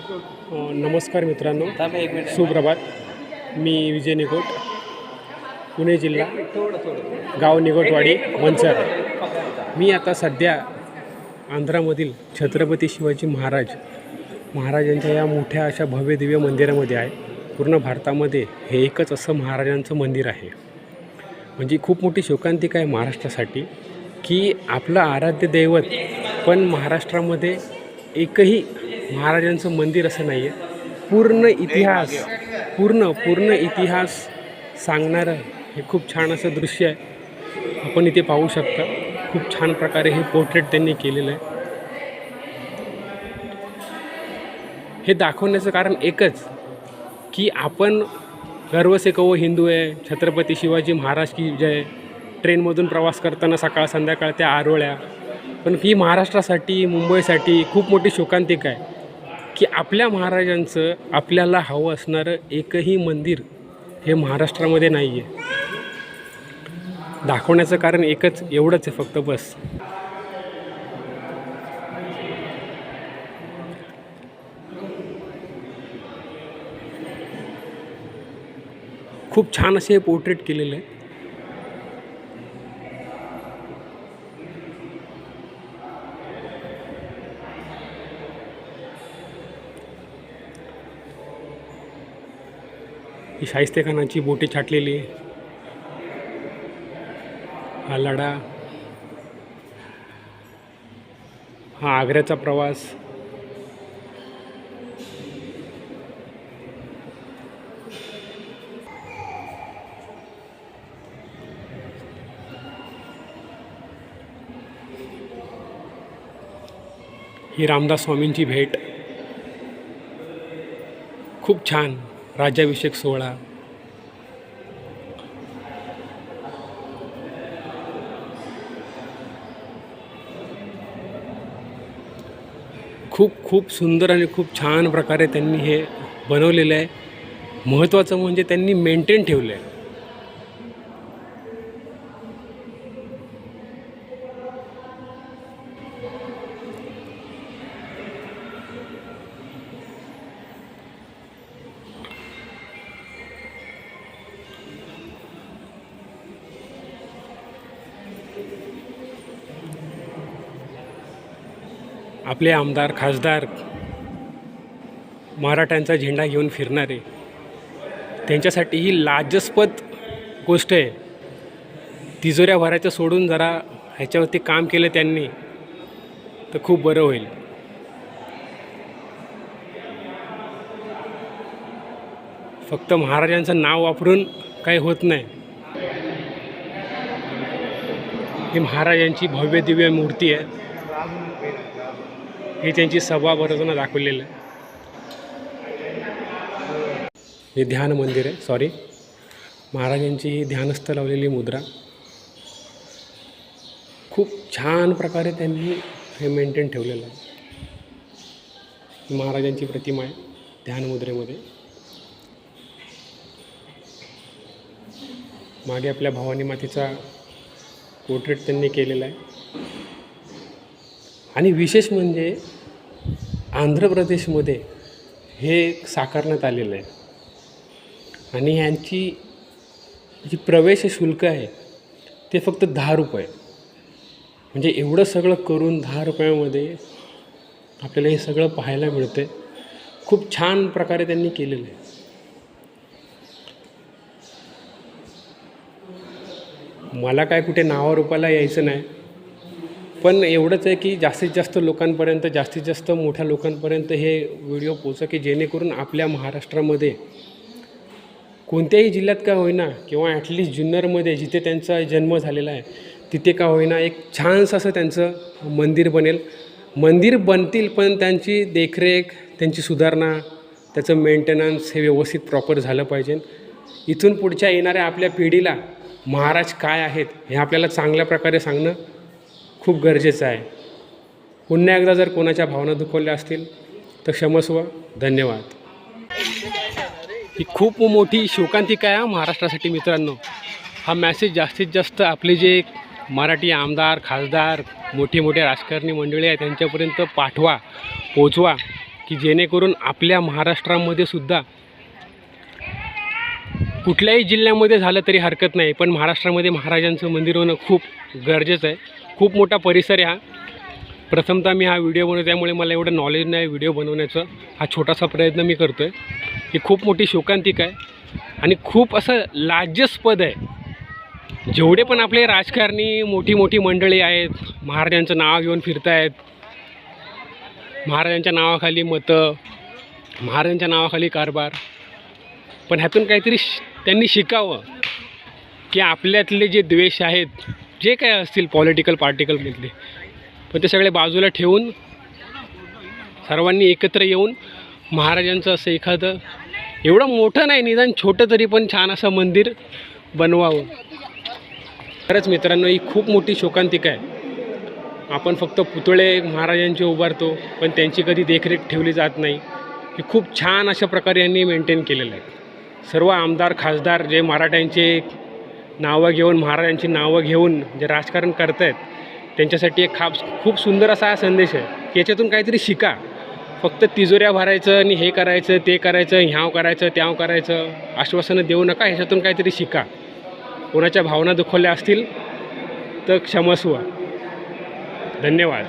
नमस्कार मित्रांनो, सुप्रभात. मी विजय निकोट, पुणे जिल्हा, गाव निकोटवाडी, मंचर. मी आता सध्या आंध्रामधील छत्रपती शिवाजी महाराजांच्या या मोठ्या अशा भव्य दिव्य मंदिरामध्ये आहे. पूर्ण भारतामध्ये हे एकच असं महाराजांचं मंदिर आहे. म्हणजे खूप मोठी शोकांतिका आहे महाराष्ट्रासाठी की आपलं आराध्य दैवत पण महाराष्ट्रामध्ये एकही महाराजांचं मंदिर असं नाही आहे. पूर्ण इतिहास सांगणारं हे खूप छान असं दृश्य आहे. आपण इथे पाहू शकता. खूप छान प्रकारे हे पोर्ट्रेट त्यांनी केलेलं आहे. हे दाखवण्याचं कारण एकच की आपण गर्व से कहो हिंदू आहे, छत्रपती शिवाजी महाराज की जय. ट्रेनमधून प्रवास करताना सकाळ संध्याकाळ त्या आरोळ्या. पण ही महाराष्ट्रासाठी, मुंबईसाठी खूप मोठी शोकांतिका आहे की आपल्या महाराजांचं आपल्याला हवं असणारं एकही मंदिर हे महाराष्ट्रामध्ये नाही आहे. दाखवण्याचं कारण एकच एवढंच आहे फक्त, बस. खूप छान असे पोर्ट्रेट केलेलं आहे. ही शाहिस्तेखानाची बोटे छाटलेली, हा लढा, हा आग्र्याचा प्रवास. ही रामदास स्वामींची भेट. खूप छान राज्याभिषेक सोहळा. खूप सुंदर आणि खूप छान प्रकारे त्यांनी हे बनवलेलं आहे. महत्त्वाचं म्हणजे त्यांनी मेंटेन ठेवलं आहे. आपले आमदार, खासदार मराठ्यांचा झेंडा घेऊन फिरणारे, त्यांच्यासाठी ही लाजस्पद गोष्ट आहे. तिजोऱ्या भरायचं सोडून जरा ह्याच्यावरती काम केलं त्यांनी तर खूप बरं होईल. फक्त महाराजांचं नाव वापरून काही होत नाही. ही महाराजांची भव्य दिव्य मूर्ती आहे. हे त्यांची सभा भरताना दाखवलेलं आहे. हे ध्यान मंदिर आहे. सॉरी, महाराजांची ही ध्यानस्थ लावलेली मुद्रा. खूप छान प्रकारे त्यांनी हे मेंटेन ठेवलेलं आहे. महाराजांची प्रतिमा आहे ध्यान मुद्रेमध्ये. मागे आपल्या भवानी मातेचा पोर्ट्रेट त्यांनी केलेला आहे. आणि विशेष म्हणजे आंध्र प्रदेशमध्ये हे साकारण्यात आलेलं आहे. आणि ह्यांची जी प्रवेश शुल्क आहे ते फक्त 10 रुपये. म्हणजे एवढं सगळं करून 10 रुपयामध्ये आपल्याला हे सगळं पाहायला मिळतं आहे. खूप छान प्रकारे त्यांनी केलेलं आहे. मला काय कुठे नावारूपाला यायचं नाही, पण एवढंच आहे की जास्तीत जास्त लोकांपर्यंत, जास्तीत जास्त मोठ्या लोकांपर्यंत हे व्हिडिओ पोहोचा की जेणेकरून आपल्या महाराष्ट्रामध्ये कोणत्याही जिल्ह्यात का होईना किंवा ॲटलिस्ट जुन्नरमध्ये जिथे त्यांचा जन्म झालेला आहे तिथे का होईना एक छानसं असं त्यांचं मंदिर बनेल. मंदिर बनतील पण त्यांची देखरेख, त्यांची सुधारणा, त्याचं मेंटेनन्स हे व्यवस्थित प्रॉपर झालं पाहिजे. इथून पुढच्या येणाऱ्या आपल्या पिढीला महाराज काय आहेत हे आपल्याला चांगल्या प्रकारे सांगणं खूप गरजेचं आहे. पुन्हा एकदा जर कोणाच्या भावना दुखवल्या असतील तर क्षमस्व. धन्यवाद. ही खूप मोठी शोकांतिका आहे महाराष्ट्रासाठी मित्रांनो. हा मॅसेज जास्तीत जास्त आपले जे मराठी आमदार, खासदार, मोठे राजकारणी मंडळी आहेत त्यांच्यापर्यंत पाठवा, पोचवा. की जेणेकरून आपल्या महाराष्ट्रामध्ये सुद्धा कुठल्याही जिल्ह्यामध्ये झालं तरी हरकत नाही, पण महाराष्ट्रामध्ये महाराजांचं मंदिर होणं खूप गरजेचं आहे. खूप मोठा परिसर आहे हा. प्रथमतः मी हा व्हिडिओ बनवतो, त्यामुळे मला एवढं नॉलेज नाही व्हिडिओ बनवण्याचं. हा छोटासा प्रयत्न मी करतो आहे. ही खूप मोठी शोकांतिका आहे आणि खूप असं लाज्यास्पद आहे. जेवढे पण आपले राजकारणी मोठी मोठी मंडळी आहेत, महाराजांचं नाव घेऊन फिरत आहेत, महाराजांच्या नावाखाली मतं, महाराजांच्या नावाखाली कारभार, पण ह्यातून काहीतरी त्यांनी शिकावं की आपल्यातले जे द्वेष आहेत, जे काय असतील पॉलिटिकल पार्टिकलमधले, पण ते सगळे बाजूला ठेवून सर्वांनी एकत्र येऊन महाराजांचं असं एखादं एवढं मोठं नाही, निदान छोटं तरी पण छान असं मंदिर बनवावं. खरंच मित्रांनो, ही खूप मोठी शोकांतिका आहे. आपण फक्त पुतळे महाराजांचे उभारतो, पण त्यांची कधी देखरेख ठेवली जात नाही. हे खूप छान अशा प्रकारे यांनी मेंटेन केलेलं आहे. सर्व आमदार खासदार जे मराठ्यांचे नावं घेऊन, महाराजांची नावं घेऊन जे राजकारण करत आहेत, त्यांच्यासाठी एक खूप सुंदर असा हा संदेश आहे की याच्यातून काहीतरी शिका. फक्त तिजोऱ्या भरायचं आणि हे करायचं ते करायचं, ह्याव करायचं त्याव करायचं, आश्वासनं देऊ नका. ह्याच्यातून काहीतरी शिका. कोणाच्या भावना दुखवल्या असतील तर क्षमस्व. धन्यवाद.